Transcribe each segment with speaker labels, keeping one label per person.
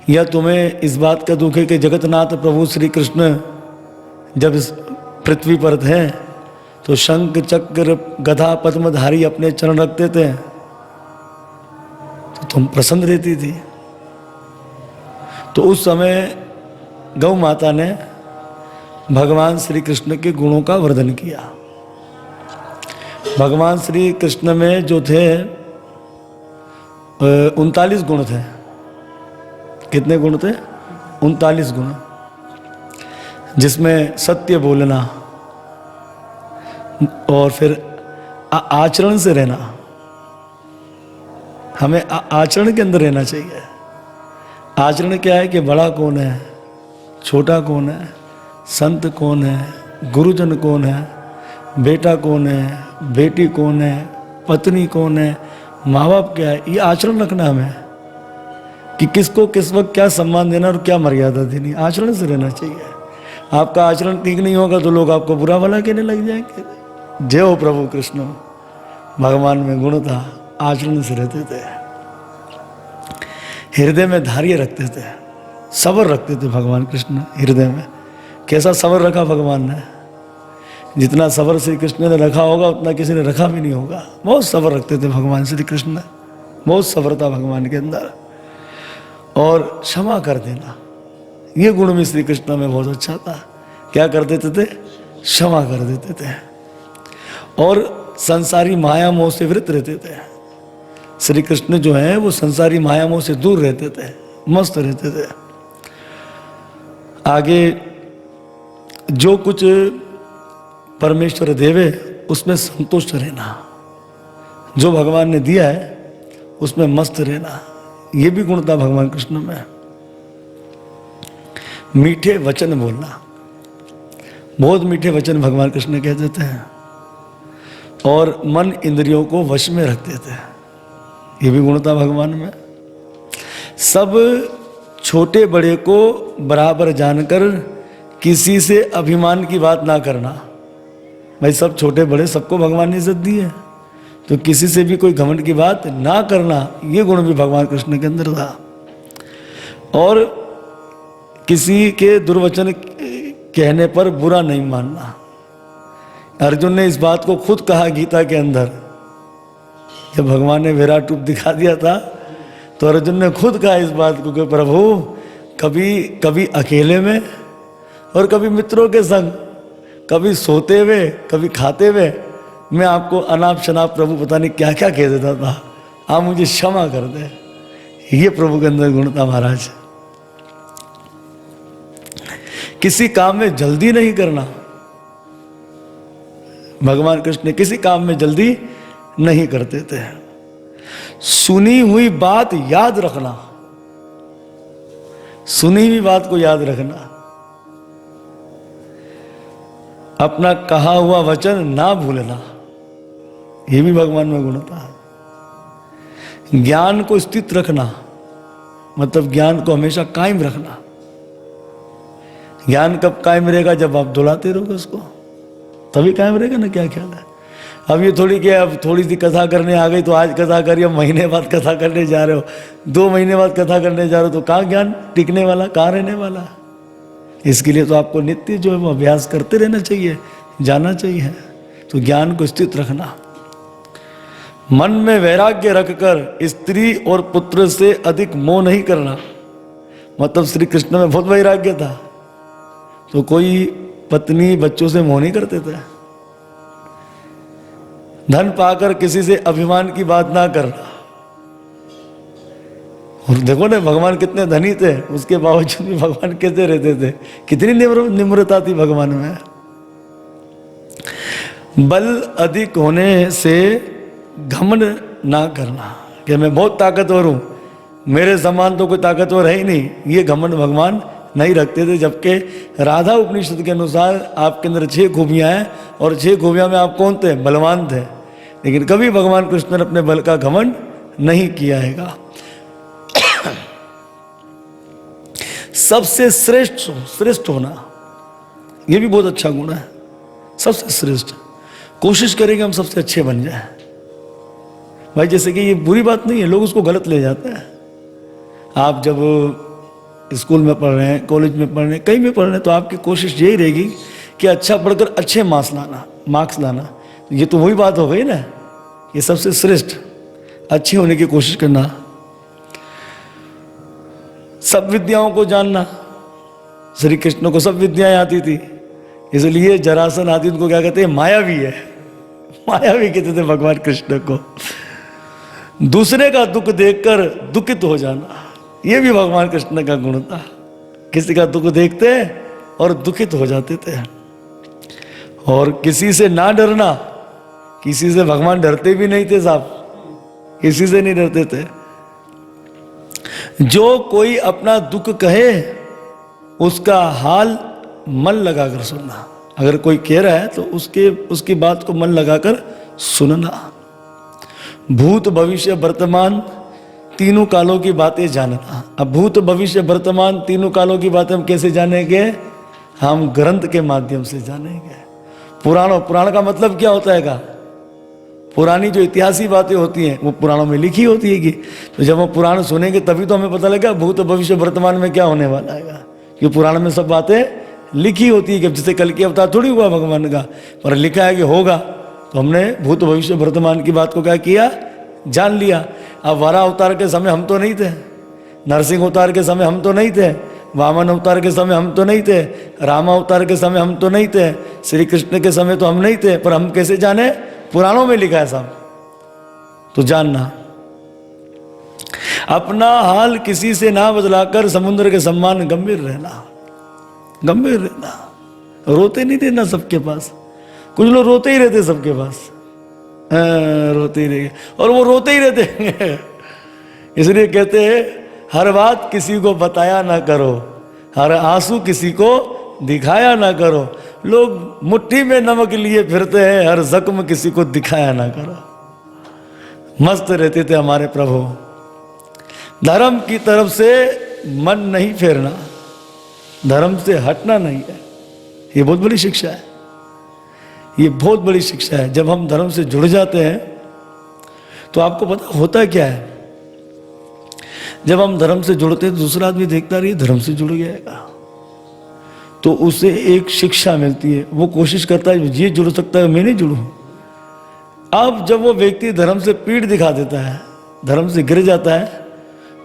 Speaker 1: या तुम्हें इस बात का दुख है कि जगन्नाथ प्रभु श्री कृष्ण जब इस पृथ्वी पर थे तो शंख चक्र गदा पद्मधारी अपने चरण रखते थे तो तुम प्रसन्न रहती थी। तो उस समय गौ माता ने भगवान श्री कृष्ण के गुणों का वर्णन किया। भगवान श्री कृष्ण में जो थे 39 गुण थे। कितने गुण थे? 39 गुण, जिसमें सत्य बोलना और फिर आचरण से रहना। हमें आचरण के अंदर रहना चाहिए। आचरण क्या है कि बड़ा कौन है, छोटा कौन है, संत कौन है, गुरुजन कौन है, बेटा कौन है, बेटी कौन है, पत्नी कौन है, माँ बाप क्या है, ये आचरण रखना हमें कि किसको किस वक्त क्या सम्मान देना और क्या मर्यादा देनी। आचरण से रहना चाहिए। आपका आचरण ठीक नहीं होगा तो लोग आपको बुरा भला कहने लग जाएंगे। जय हो प्रभु कृष्ण। भगवान में गुण था, आचरण से रहते थे, हृदय में धैर्य रखते थे, सबर रखते थे। भगवान कृष्ण हृदय में कैसा सबर रखा भगवान ने? जितना सबर श्री कृष्ण ने रखा होगा उतना किसी ने रखा भी नहीं होगा। बहुत सबर रखते थे भगवान श्री कृष्ण ने, बहुत सबर था भगवान के अंदर। और क्षमा कर देना, ये गुण भी श्री कृष्ण में बहुत अच्छा था। क्या कर देते थे? क्षमा कर देते थे। और संसारी माया मोह से वृत रहते थे। श्री कृष्ण जो है वो संसारी माया मोह से दूर रहते थे, मस्त रहते थे। आगे जो कुछ परमेश्वर देवे उसमें संतुष्ट रहना, जो भगवान ने दिया है उसमें मस्त रहना, ये भी गुण था भगवान कृष्ण में। मीठे वचन बोलना, बहुत मीठे वचन भगवान कृष्ण कहते थे। और मन इंद्रियों को वश में रखते थे, ये भी गुण था भगवान में। सब छोटे बड़े को बराबर जानकर किसी से अभिमान की बात ना करना। भाई सब छोटे बड़े सबको भगवान ने इज्जत दी है, तो किसी से भी कोई घमंड की बात ना करना, ये गुण भी भगवान कृष्ण के अंदर था। और किसी के दुर्वचन कहने पर बुरा नहीं मानना। अर्जुन ने इस बात को खुद कहा गीता के अंदर, जब भगवान ने विराट रूप दिखा दिया था तो अर्जुन ने खुद कहा इस बात को कि प्रभु कभी अकेले में और कभी मित्रों के संग, कभी सोते हुए कभी खाते हुए मैं आपको अनाप शनाप प्रभु पता नहीं क्या क्या कह देता था, आप मुझे क्षमा कर दे। ये प्रभु के अंदर गुण था महाराज। किसी काम में जल्दी नहीं करना। भगवान कृष्ण किसी काम में जल्दी नहीं करते थे। सुनी हुई बात याद रखना, सुनी हुई बात को याद रखना। अपना कहा हुआ वचन ना भूलना, यह भी भगवान में गुण था। ज्ञान को स्थित रखना, मतलब ज्ञान को हमेशा कायम रखना। ज्ञान कब कायम रहेगा? जब आप दुलाते रहोगे उसको, तभी कायम रहेगा ना। क्या ख्याल है? अब ये थोड़ी कि अब थोड़ी सी कथा करने आ गई तो आज कथा करिए, महीने बाद कथा करने जा रहे हो, 2 महीने बाद कथा करने जा रहे हो, तो कहाँ ज्ञान टिकने वाला, कहाँ रहने वाला? इसके लिए तो आपको नित्य जो है वो अभ्यास करते रहना चाहिए, जाना चाहिए। तो ज्ञान को स्थित रखना। मन में वैराग्य रखकर स्त्री और पुत्र से अधिक मोह नहीं करना। मतलब श्री कृष्ण में बहुत वैराग्य था, तो कोई पत्नी बच्चों से मोह नहीं करते थे। धन पाकर किसी से अभिमान की बात ना करना। और देखो ना भगवान कितने धनी थे, उसके बावजूद भी भगवान कैसे रहते थे, कितनी निम्रता थी भगवान में। बल अधिक होने से घमंड ना करना कि मैं बहुत ताकतवर हूं, मेरे समान तो कोई ताकतवर है ही नहीं, ये घमंड भगवान नहीं रखते थे। जबकि राधा उपनिषद के अनुसार आपके अंदर 6 खूबियां हैं और 6 खूबियां में आप कौन थे? बलवान थे। लेकिन कभी भगवान कृष्ण ने अपने बल का घमंड नहीं किया हैगा। सबसे श्रेष्ठ होना, यह भी बहुत अच्छा गुण है। सबसे श्रेष्ठ, कोशिश करेंगे हम सबसे अच्छे बन जाए। भाई जैसे कि ये बुरी बात नहीं है, लोग उसको गलत ले जाते हैं। आप जब स्कूल में पढ़ रहे हैं, कॉलेज में पढ़ रहे हैं, कहीं भी पढ़ रहे हैं, तो आपकी कोशिश यही रहेगी कि अच्छा पढ़कर अच्छे मार्क्स लाना। ये तो वही बात हो गई ना, ये सबसे श्रेष्ठ अच्छे होने की कोशिश करना, सब विद्याओं को जानना। श्री कृष्ण को सब विद्याएं आती थी, इसलिए जरासन आदि उनको क्या कहते हैं, मायावी है, मायावी कहते थे भगवान कृष्ण को। दूसरे का दुख देखकर दुखित हो जाना, ये भी भगवान कृष्ण का गुण था। किसी का दुख देखते और दुखित हो जाते थे। और किसी से ना डरना, किसी से भगवान डरते भी नहीं थे साहब, किसी से नहीं डरते थे। जो कोई अपना दुख कहे उसका हाल मन लगाकर सुनना। अगर कोई कह रहा है तो उसकी बात को मन लगाकर सुनना। भूत भविष्य वर्तमान तीनों कालों की बातें जानना। अब भूत भविष्य वर्तमान तीनों कालों की बातें हम कैसे जानेंगे? हम ग्रंथ के माध्यम से जानेंगे। पुराण का मतलब क्या होता है का? पुरानी जो इतिहासी बातें होती हैं वो पुराणों में लिखी होती है कि, तो जब हम पुराण सुनेंगे तभी तो हमें पता लगेगा भूत भविष्य वर्तमान में क्या होने वाला है। क्योंकि पुराण में सब बातें लिखी होती है कि जैसे कल की अवतार थोड़ी हुआ भगवान का, पर लिखा है कि होगा, तो हमने भूत भविष्य वर्तमान की बात को क्या किया, जान लिया। अब वराह अवतार के समय हम तो नहीं थे, नरसिंह अवतार के समय हम तो नहीं थे, वामन अवतार के समय हम तो नहीं थे, राम अवतार के समय हम तो नहीं थे, श्री कृष्ण के समय तो हम नहीं थे, पर हम कैसे जाने? पुराणों में लिखा है सब, तो जानना। अपना हाल किसी से ना बदलाकर समुद्र के सम्मान गंभीर रहना, गंभीर रहना। रोते नहीं थे ना सबके पास, कुछ लोग रोते ही रहते सबके पास, रोते ही रहेंगे और वो रोते ही रहते हैं। इसलिए कहते हैं हर बात किसी को बताया ना करो, हर आंसू किसी को दिखाया ना करो। लोग मुट्ठी में नमक लिए फिरते हैं, हर जख्म किसी को दिखाया ना करो। मस्त रहते थे हमारे प्रभु। धर्म की तरफ से मन नहीं फेरना, धर्म से हटना नहीं है। ये बहुत बड़ी शिक्षा है, ये बहुत बड़ी शिक्षा है। जब हम धर्म से जुड़ जाते हैं तो आपको पता होता क्या है, जब हम धर्म से जुड़ते हैं तो दूसरा आदमी देखता रही धर्म से जुड़ गया, तो उसे एक शिक्षा मिलती है। वो कोशिश करता है ये जुड़ सकता है, मैं नहीं जुड़ूं। अब जब वो व्यक्ति धर्म से पीठ दिखा देता है, धर्म से गिर जाता है,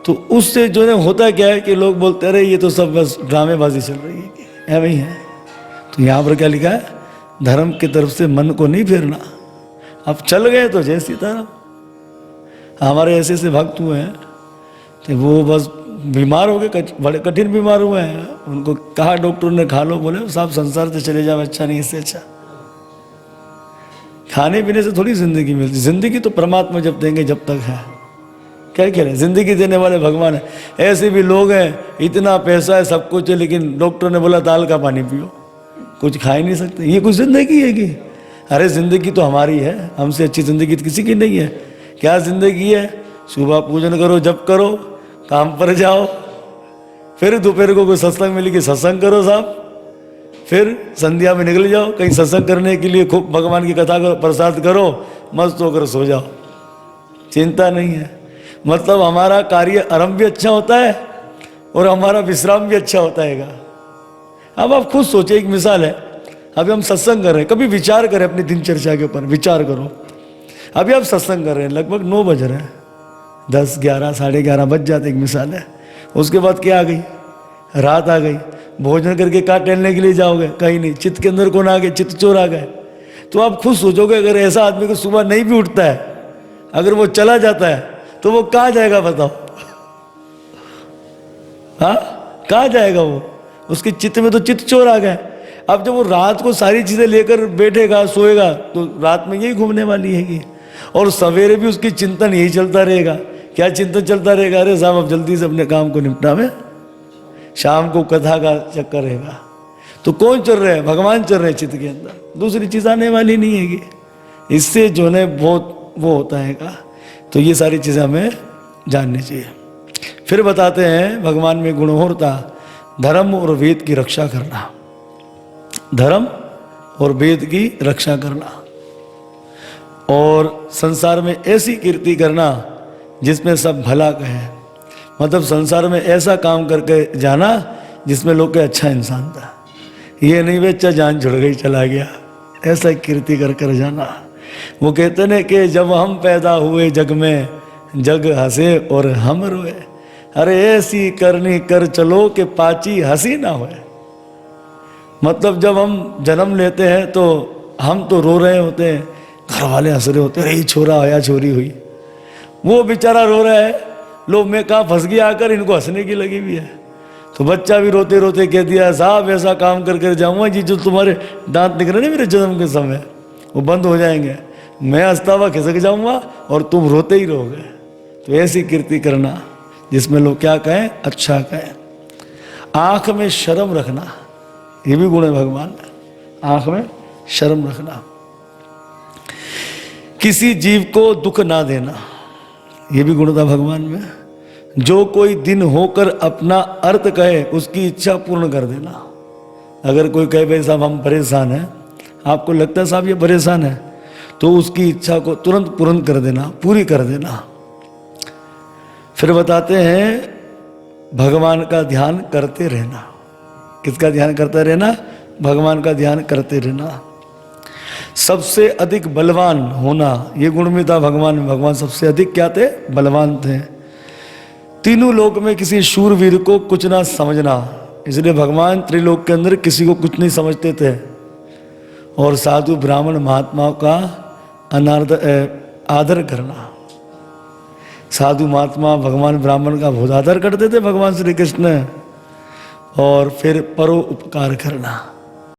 Speaker 1: तो उससे जो है होता क्या है कि लोग बोलते रहे ये तो सब बस ड्रामेबाजी चल रही है, ऐਵੇਂ ही है। तो यहाँ पर क्या लिखा है? धर्म की तरफ से मन को नहीं फेरना। अब चल गए तो जय सीताराम। हमारे ऐसे ऐसे भक्त हुए हैं तो वो बस बीमार हो गए, बड़े कठिन बीमार हुए हैं। उनको कहा डॉक्टर ने खा लो, बोले साहब संसार से चले जाओ, अच्छा नहीं, इससे अच्छा खाने पीने से थोड़ी जिंदगी मिलती। जिंदगी तो परमात्मा जब देंगे जब तक है, क्या कह रहे हैं, जिंदगी देने वाले भगवान है। ऐसे भी लोग हैं, इतना पैसा है, सब कुछ है, लेकिन डॉक्टर ने बोला दाल का पानी पियो, कुछ खा ही नहीं सकते। ये कुछ जिंदगी है कि? अरे जिंदगी तो हमारी है, हमसे अच्छी जिंदगी तो किसी की नहीं है। क्या जिंदगी है? सुबह पूजन करो, जप करो, काम पर जाओ, फिर दोपहर को कोई सत्संग मिली कि सत्संग करो साहब, फिर संध्या में निकल जाओ कहीं सत्संग करने के लिए, खूब भगवान की कथा करो, प्रसाद करो, मस्त होकर सो जाओ, चिंता नहीं है। मतलब हमारा कार्य आरंभ भी अच्छा होता है और हमारा विश्राम भी अच्छा होता है। अब आप खुद सोचिए, एक मिसाल है, अभी हम सत्संग कर रहे हैं, कभी विचार करें अपनी दिनचर्या के ऊपर, विचार करो। अभी आप सत्संग कर रहे हैं, लगभग 9 बज रहे हैं, 10, 11, 11:30 बज जाते, एक मिसाल है। उसके बाद क्या आ गई? रात आ गई। भोजन करके कहाँ टहलने के लिए जाओगे? कहीं नहीं। चित्त के अंदर कौन आ गए? चित्त चोर आ गए। तो आप खुद सोचोगे, अगर ऐसा आदमी को सुबह नहीं भी उठता है, अगर वो चला जाता है तो वो कहाँ जाएगा बताओ? हाँ, कहाँ जाएगा वो? उसके चित्त में तो चित्त चोर आ गए। अब जब वो रात को सारी चीजें लेकर बैठेगा, सोएगा, तो रात में यही घूमने वाली है, और सवेरे भी उसकी चिंतन यही चलता रहेगा। क्या चिंतन चलता रहेगा? अरे साहब अब जल्दी से अपने काम को निपटा में, शाम को कथा का चक्कर रहेगा। तो कौन चल रहे हैं? भगवान चल रहे हैं चित्त के अंदर, दूसरी चीज आने वाली नहीं है। इससे जो है बहुत वो होता है का। तो ये सारी चीजें हमें जाननी चाहिए। फिर बताते हैं भगवान में गुण होता धर्म और वेद की रक्षा करना, धर्म और वेद की रक्षा करना, और संसार में ऐसी कीर्ति करना जिसमें सब भला कहे। मतलब संसार में ऐसा काम करके जाना जिसमें लोग के अच्छा इंसान था। ये नहीं बेचा जान छुड़ गई चला गया, ऐसा कीर्ति कर कर जाना। वो कहते न कि जब हम पैदा हुए जग में, जग हंसे और हम रोए। अरे ऐसी करनी कर चलो कि पाची हंसी ना होए। मतलब जब हम जन्म लेते हैं तो हम तो रो रहे होते हैं, घर वाले हंस रहे होते हैं, अरे छोरा आया छोरी हुई। वो बेचारा रो रहा है, लो मैं कहाँ फंस गया आकर, इनको हंसने की लगी हुई है। तो बच्चा भी रोते रोते कह दिया साहब ऐसा काम कर कर जाऊँगा जी जो तुम्हारे दांत निकले ना मेरे जन्म के समय वो बंद हो जाएंगे, मैं हंसता हुआ खिसक जाऊँगा और तुम रोते ही रहोगे। तो ऐसी कीर्ति करना जिसमें लोग क्या कहें, अच्छा कहें। आँख में शर्म रखना, ये भी गुण है भगवान में, आँख में शर्म रखना। किसी जीव को दुख ना देना, ये भी गुण था भगवान में। जो कोई दिन होकर अपना अर्थ कहे उसकी इच्छा पूर्ण कर देना। अगर कोई कहे भाई साहब हम परेशान हैं, आपको लगता है साहब ये परेशान है, तो उसकी इच्छा को तुरंत पूर्ण कर देना, पूरी कर देना। फिर बताते हैं भगवान का ध्यान करते रहना। किसका ध्यान करते रहना? भगवान का ध्यान करते रहना। सबसे अधिक बलवान होना, ये गुण में था भगवान में। भगवान सबसे अधिक क्या थे? बलवान थे। तीनों लोक में किसी शूरवीर को कुछ ना समझना, इसलिए भगवान त्रिलोक के अंदर किसी को कुछ नहीं समझते थे। और साधु ब्राह्मण महात्माओं का आदर करना। साधु महात्मा भगवान ब्राह्मण का बहुत आदर करते थे भगवान श्री कृष्ण। और फिर परोपकार करना।